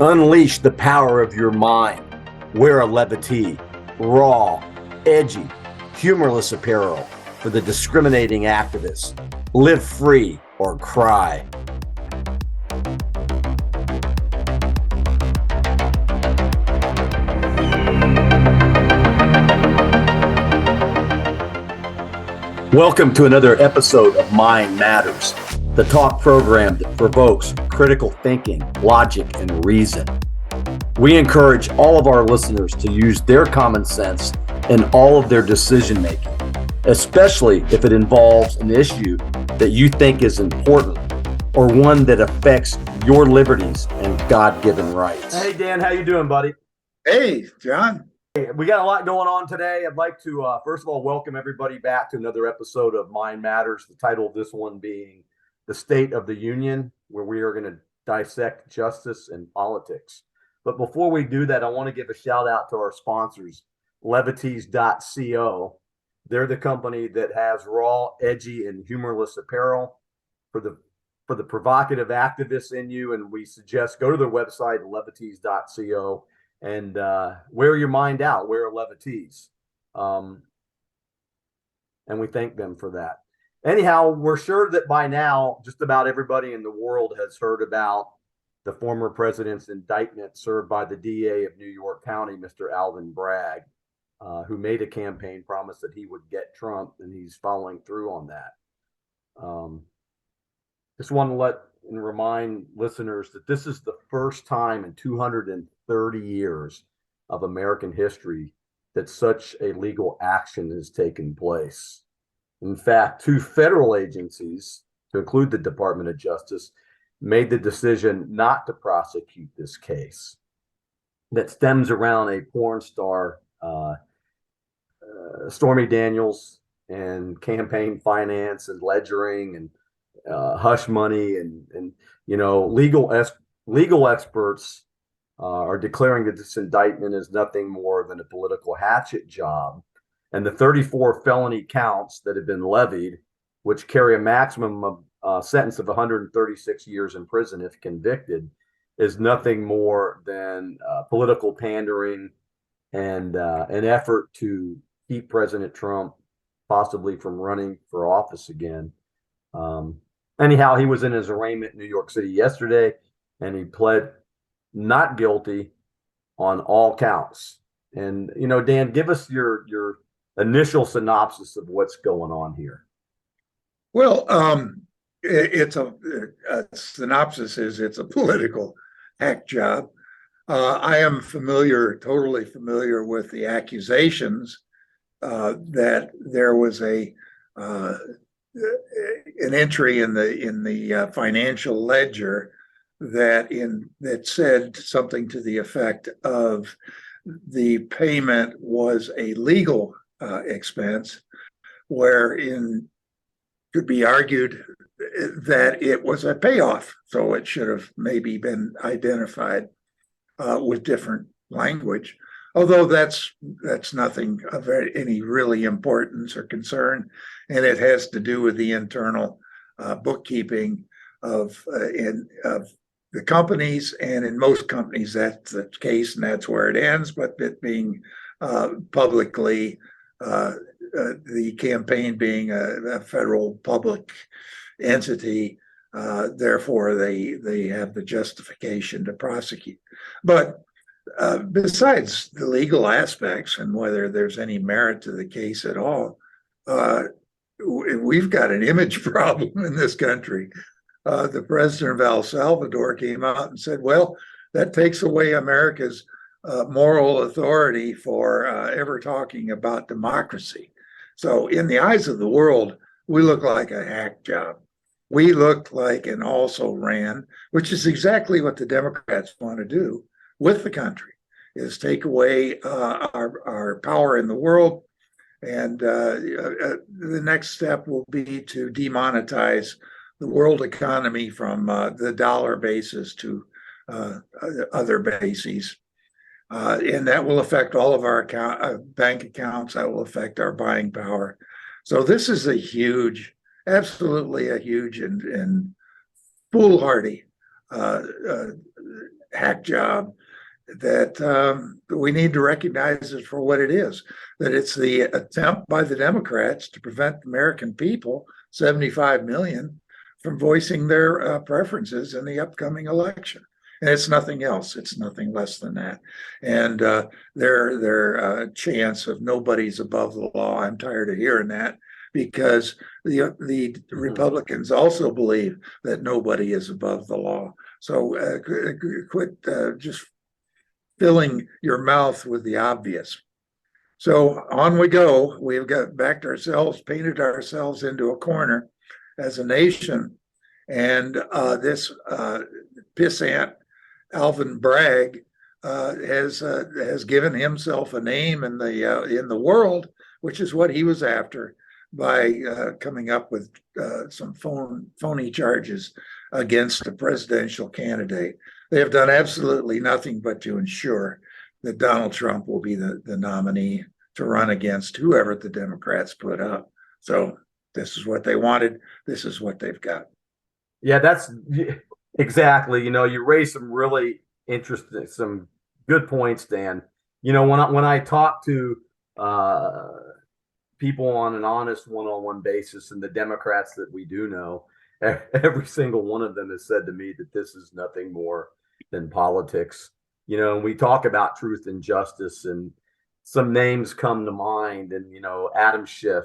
Unleash the power of your mind. Wear a levity, raw, edgy, humorless apparel for the discriminating activist. Live free or cry. Welcome to another episode of Mind Matters, the talk program that provokes critical thinking, logic, and reason. We encourage all of our listeners to use their common sense in all of their decision making, especially if it involves an issue that you think is important or one that affects your liberties and God-given rights. Hey, Dan, how you doing, buddy? Hey, John. We got a lot going on today. I'd like to, first of all, welcome everybody back to another episode of Mind Matters. The title of this one being The State of the Union, where we are going to dissect justice and politics. But before we do that, I want to give a shout out to our sponsors, levities.co. They're the company that has raw, edgy, and humorless apparel for the provocative activists in you. And we suggest go to their website, levities.co. And wear your mind out, wear levities. And we thank them for that. Anyhow, we're sure that by now, just about everybody in the world has heard about the former president's indictment served by the DA of New York County, Mr. Alvin Bragg, who made a campaign promise that he would get Trump, and he's following through on that. Just want to let and remind listeners that this is the first time in 230 years of American history that such a legal action has taken place. In fact, two federal agencies, to include the Department of Justice, made the decision not to prosecute this case that stems around a porn star, Stormy Daniels, and campaign finance and ledgering and hush money and you know, legal experts are declaring that this indictment is nothing more than a political hatchet job, and the 34 felony counts that have been levied, which carry a maximum of sentence of 136 years in prison if convicted, is nothing more than political pandering and an effort to keep President Trump possibly from running for office again. Anyhow, he was in his arraignment in New York City yesterday, and he pled not guilty on all counts. And, you know, Dan, give us your initial synopsis of what's going on here. Well, it's a synopsis is it's a political hack job. I am totally familiar with the accusations that there was an entry in the financial ledger that said something to the effect of the payment was a legal expense, wherein could be argued that it was a payoff, so it should have maybe been identified with different language. Although that's nothing of any really importance or concern, and it has to do with the internal bookkeeping of the companies, and in most companies that's the case, and that's where it ends. But it being publicly, the campaign being a federal public entity, therefore they have the justification to prosecute. But besides the legal aspects and whether there's any merit to the case at all, we've got an image problem in this country. The president of El Salvador came out and said, well, that takes away America's moral authority for ever talking about democracy. So in the eyes of the world, we look like a hack job. We look like an also ran, which is exactly what the Democrats want to do with the country, is take away our power in the world. And the next step will be to demonetize the world economy from the dollar basis to other bases. And that will affect all of our bank accounts. That will affect our buying power. So this is absolutely a huge and foolhardy hack job that we need to recognize it for what it is, that it's the attempt by the Democrats to prevent the American people, 75 million, from voicing their preferences in the upcoming election. And it's nothing else. It's nothing less than that. And their chance of nobody's above the law, I'm tired of hearing that, because the Republicans also believe that nobody is above the law. So quit just filling your mouth with the obvious. So on we go. We've got backed ourselves, painted ourselves into a corner as a nation. And this pissant, Alvin Bragg, has given himself a name in the world, which is what he was after by coming up with some phony charges against a presidential candidate. They have done absolutely nothing but to ensure that Donald Trump will be the nominee to run against whoever the Democrats put up. So this is what they wanted. This is what they've got. Yeah, that's exactly. You raised some really interesting, some good points, Dan. When I talk to people on an honest one-on-one basis, and the Democrats that we do know, every single one of them has said to me that this is nothing more than politics. And we talk about truth and justice, and some names come to mind. And, Adam Schiff,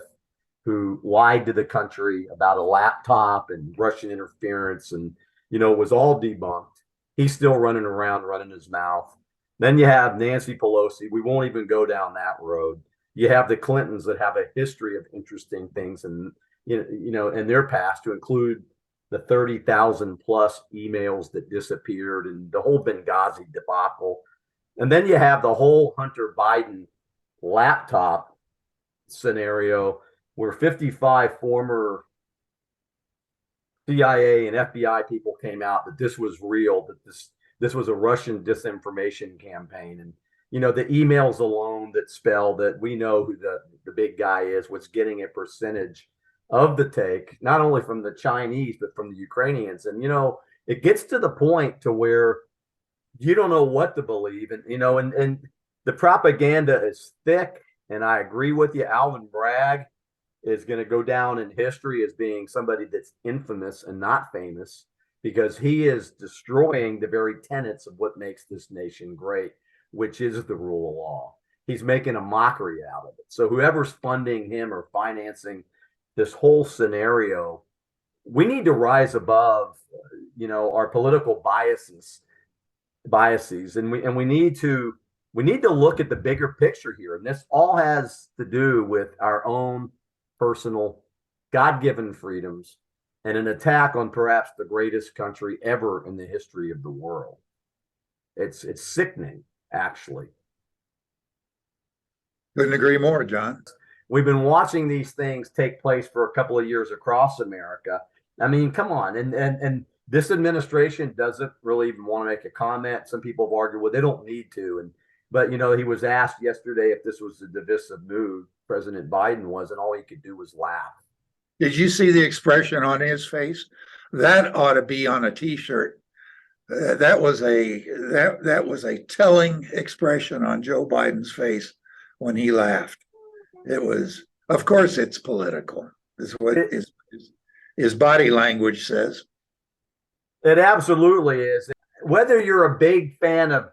who lied to the country about a laptop and Russian interference, and, was all debunked. He's still running around, running his mouth. Then you have Nancy Pelosi. We won't even go down that road. You have the Clintons that have a history of interesting things and, in their past, to include the 30,000 plus emails that disappeared and the whole Benghazi debacle. And then you have the whole Hunter Biden laptop scenario where 55 former CIA and FBI people came out that this was real, that this was a Russian disinformation campaign. And, the emails alone that spell that we know who the big guy is, was getting a percentage of the take, not only from the Chinese, but from the Ukrainians. And, it gets to the point to where you don't know what to believe. And, and the propaganda is thick. And I agree with you. Alvin Bragg is going to go down in history as being somebody that's infamous and not famous, because he is destroying the very tenets of what makes this nation great, which is the rule of law. He's making a mockery out of it. So whoever's funding him or financing this whole scenario, we need to rise above, our political biases, and we need to look at the bigger picture here. And this all has to do with our own personal God-given freedoms and an attack on perhaps the greatest country ever in the history of the world. It's sickening, actually. Couldn't agree more, John. We've been watching these things take place for a couple of years across America. I mean, come on. And this administration doesn't really even want to make a comment. Some people have argued, well, they don't need to. But, he was asked yesterday if this was a divisive move, President Biden was, and all he could do was laugh. Did you see the expression on his face? That ought to be on a T-shirt. That was a telling expression on Joe Biden's face when he laughed. It was, of course, it's political. Is what his body language says. It absolutely is. Whether you're a big fan of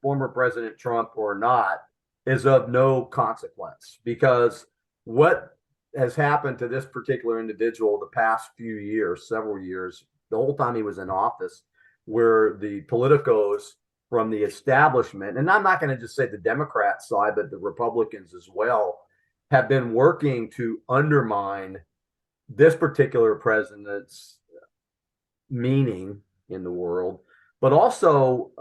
former President Trump or not, is of no consequence, because what has happened to this particular individual the past few years, several years, the whole time he was in office, where the politicos from the establishment, and I'm not going to just say the Democrat side, but the Republicans as well, have been working to undermine this particular president's meaning in the world, but also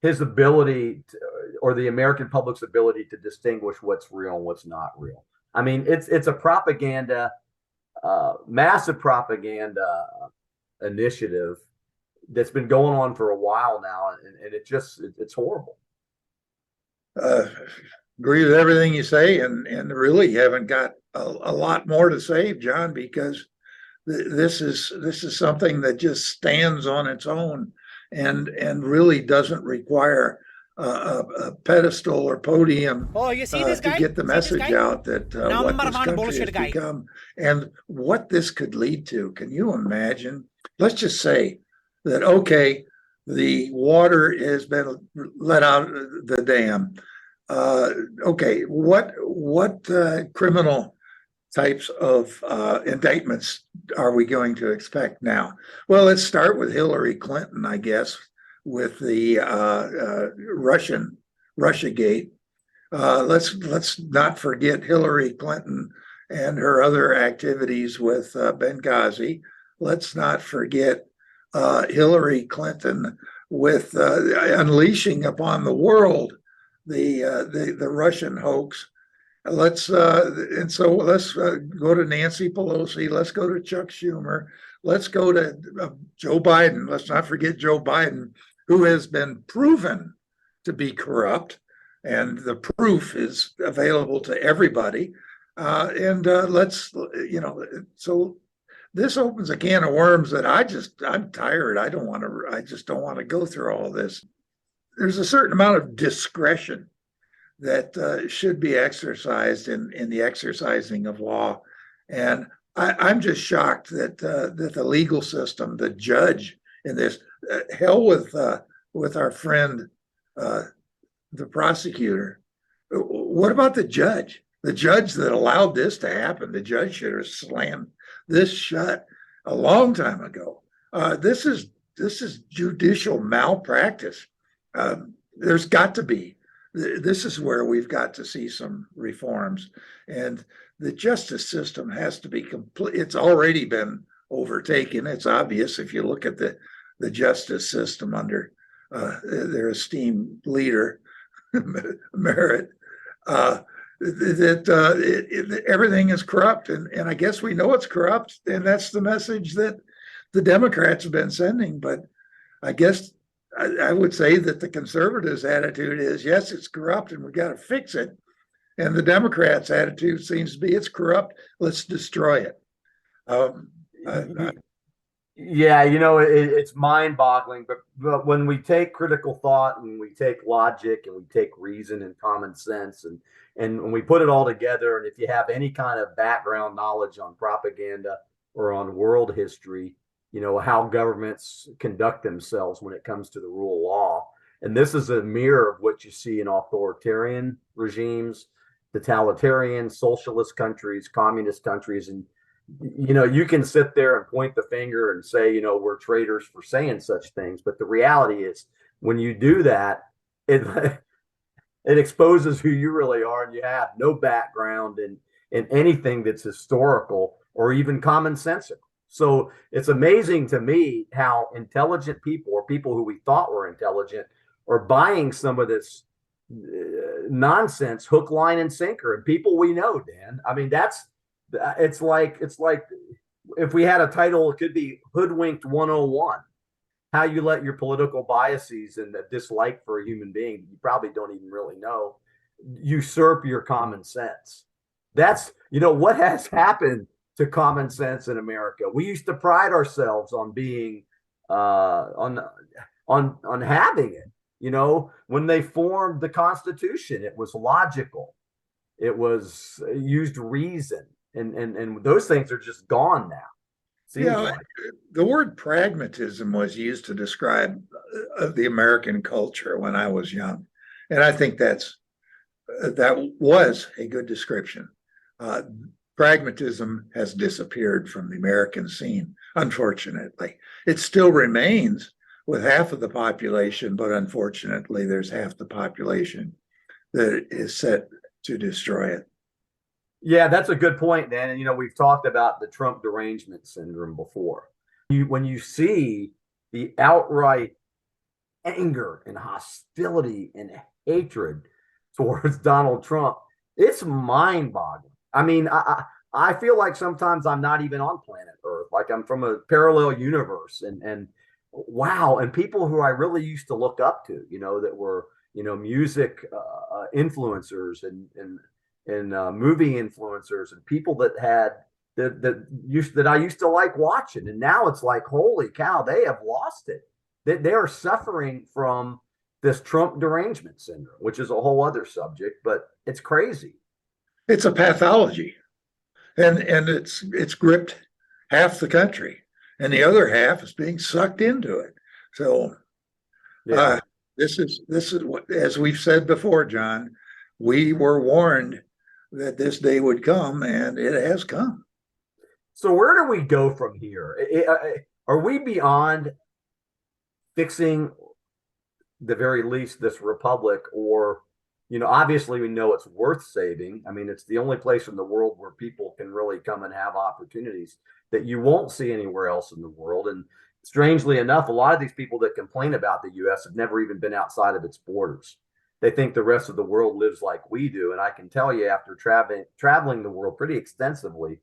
his ability to, or the American public's ability to distinguish what's real and what's not real. I mean, it's a propaganda, massive propaganda initiative that's been going on for a while now, and it's horrible. Agree with everything you say, and really haven't got a lot more to say, John, because this is something that just stands on its own and really doesn't require a pedestal or podium Oh, you see this to guy? get the message out that what Number this one country has bullshit guy. become and what this could lead to. Can you imagine? Let's just say that, okay, the water has been let out of the dam. Okay, what criminal types of indictments are we going to expect now? Well, let's start with Hillary Clinton, I guess, with the Russiagate. Let's not forget Hillary Clinton and her other activities with Benghazi. Let's not forget Hillary Clinton with unleashing upon the world the Russian hoax. Let's go to Nancy Pelosi. Let's go to Chuck Schumer. Let's go to Joe Biden. Let's not forget Joe Biden, who has been proven to be corrupt, and the proof is available to everybody. So this opens a can of worms that I'm tired. I just don't want to go through all this. There's a certain amount of discretion that should be exercised in the exercising of law. And I'm just shocked that the legal system, the judge in this, hell with our friend, the prosecutor. What about the judge? The judge that allowed this to happen, the judge should have slammed this shut a long time ago. This is judicial malpractice. There's got to be. This is where we've got to see some reforms, and the justice system has to be complete. It's already been overtaken. It's obvious if you look at the justice system under their esteemed leader, Merritt, everything is corrupt, and I guess we know it's corrupt, and that's the message that the Democrats have been sending. But I guess I would say that the conservatives' attitude is, yes, it's corrupt and we got to fix it. And the Democrats' attitude seems to be, it's corrupt, let's destroy it. Yeah, it's mind-boggling, but when we take critical thought and we take logic and we take reason and common sense and when we put it all together, and if you have any kind of background knowledge on propaganda or on world history, how governments conduct themselves when it comes to the rule of law. And this is a mirror of what you see in authoritarian regimes, totalitarian, socialist countries, communist countries. And, you can sit there and point the finger and say, we're traitors for saying such things. But the reality is when you do that, it exposes who you really are, and you have no background in anything that's historical or even commonsensical. So it's amazing to me how intelligent people, or people who we thought were intelligent, are buying some of this nonsense, hook, line, and sinker. And people we know, Dan. I mean, it's like if we had a title, it could be Hoodwinked 101. How you let your political biases and the dislike for a human being you probably don't even really know usurp your common sense. That's what has happened to common sense in America. We used to pride ourselves on being on having it. When they formed the Constitution, it was logical. It was used reason, and those things are just gone now. The word pragmatism was used to describe the American culture when I was young, and I think that was a good description. Pragmatism has disappeared from the American scene, unfortunately. It still remains with half of the population, but unfortunately, there's half the population that is set to destroy it. Yeah, that's a good point, Dan. And we've talked about the Trump derangement syndrome before. When you see the outright anger and hostility and hatred towards Donald Trump, it's mind-boggling. I mean, I feel like sometimes I'm not even on planet Earth, like I'm from a parallel universe, and wow, and people who I really used to look up to, that were music influencers and movie influencers and people that had that I used to like watching, and now it's like, holy cow, they have lost it. They are suffering from this Trump derangement syndrome, which is a whole other subject, but it's crazy. It's a pathology, and it's gripped half the country, and the other half is being sucked into it. So, Yeah. this is what, as we've said before, John, we were warned that this day would come, and it has come. So where do we go from here? Are we beyond fixing the very least this republic, or obviously we know it's worth saving. I mean, it's the only place in the world where people can really come and have opportunities that you won't see anywhere else in the world. And strangely enough, a lot of these people that complain about the US have never even been outside of its borders. They think the rest of the world lives like we do, and I can tell you, after traveling the world pretty extensively,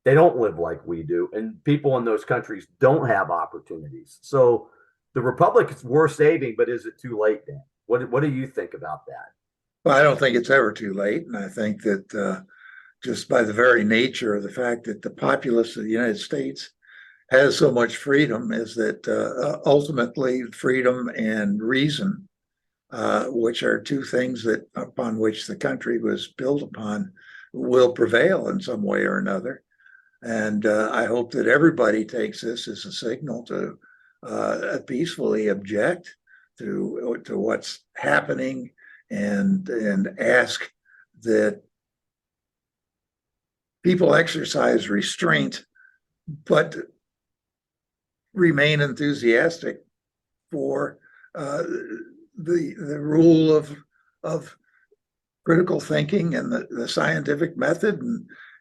they don't live like we do, and people in those countries don't have opportunities. So the republic is worth saving, but is it too late, Dan? What do you think about that? Well, I don't think it's ever too late, and I think that just by the very nature of the fact that the populace of the United States has so much freedom, is that ultimately freedom and reason, which are two things that upon which the country was built upon, will prevail in some way or another. And I hope that everybody takes this as a signal to peacefully object to what's happening, and ask that people exercise restraint, but remain enthusiastic for the rule of critical thinking and the scientific method,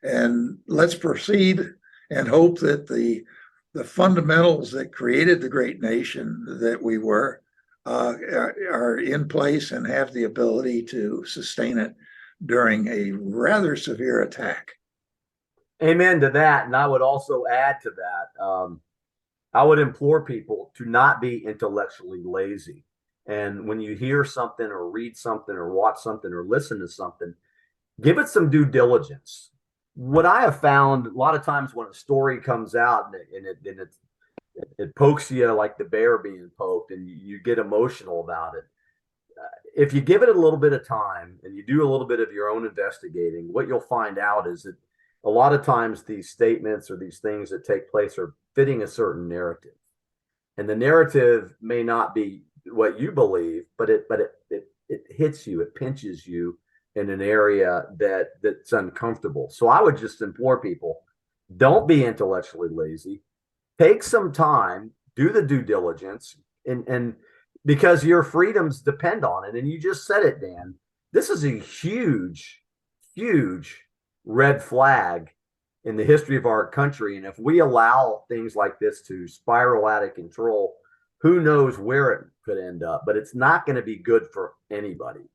and let's proceed and hope that the fundamentals that created the great nation that we were are in place and have the ability to sustain it during a rather severe attack. Amen to that. And I would also add to that, I would implore people to not be intellectually lazy. And when you hear something or read something or watch something or listen to something, give it some due diligence. What I have found a lot of times when a story comes out and it pokes you like the bear being poked, and you get emotional about it. If you give it a little bit of time and you do a little bit of your own investigating, what you'll find out is that a lot of times these statements or these things that take place are fitting a certain narrative. And the narrative may not be what you believe, but it hits you, it pinches you in an area that's uncomfortable. So I would just implore people, don't be intellectually lazy. Take some time, do the due diligence, and because your freedoms depend on it. And you just said it, Dan. This is a huge, huge red flag in the history of our country. And if we allow things like this to spiral out of control, who knows where it could end up? But it's not going to be good for anybody.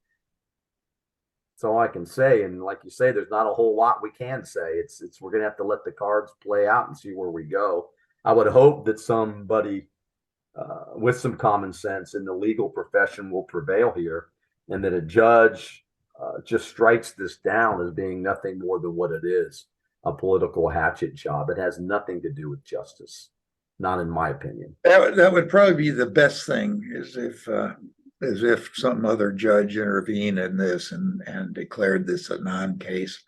That's all I can say. And like you say, there's not a whole lot we can say. It's we're going to have to let the cards play out and see where we go. I would hope that somebody with some common sense in the legal profession will prevail here, and that a judge just strikes this down as being nothing more than what it is, a political hatchet job. It has nothing to do with justice, not in my opinion. That would probably be the best thing, is if some other judge intervened in this and declared this a non-case.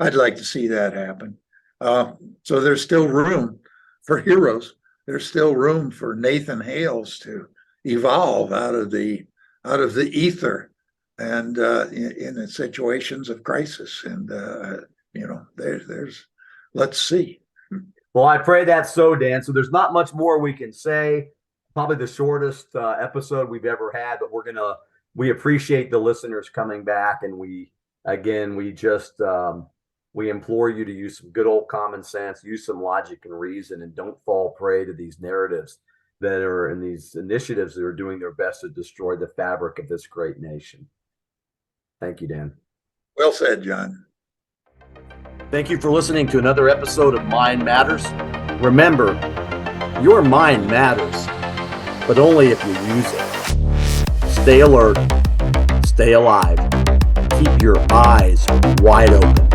I'd like to see that happen. So there's still room for heroes. There's still room for Nathan Hales to evolve out of the ether and in situations of crisis. And there's let's see. Well, I pray that's so, Dan. So there's not much more we can say. Probably the shortest episode we've ever had, but we appreciate the listeners coming back, and we just we implore you to use some good old common sense, use some logic and reason, and don't fall prey to these narratives that are in these initiatives that are doing their best to destroy the fabric of this great nation. Thank you, Dan. Well said, John. Thank you for listening to another episode of Mind Matters. Remember, your mind matters, but only if you use it. Stay alert, stay alive, keep your eyes wide open.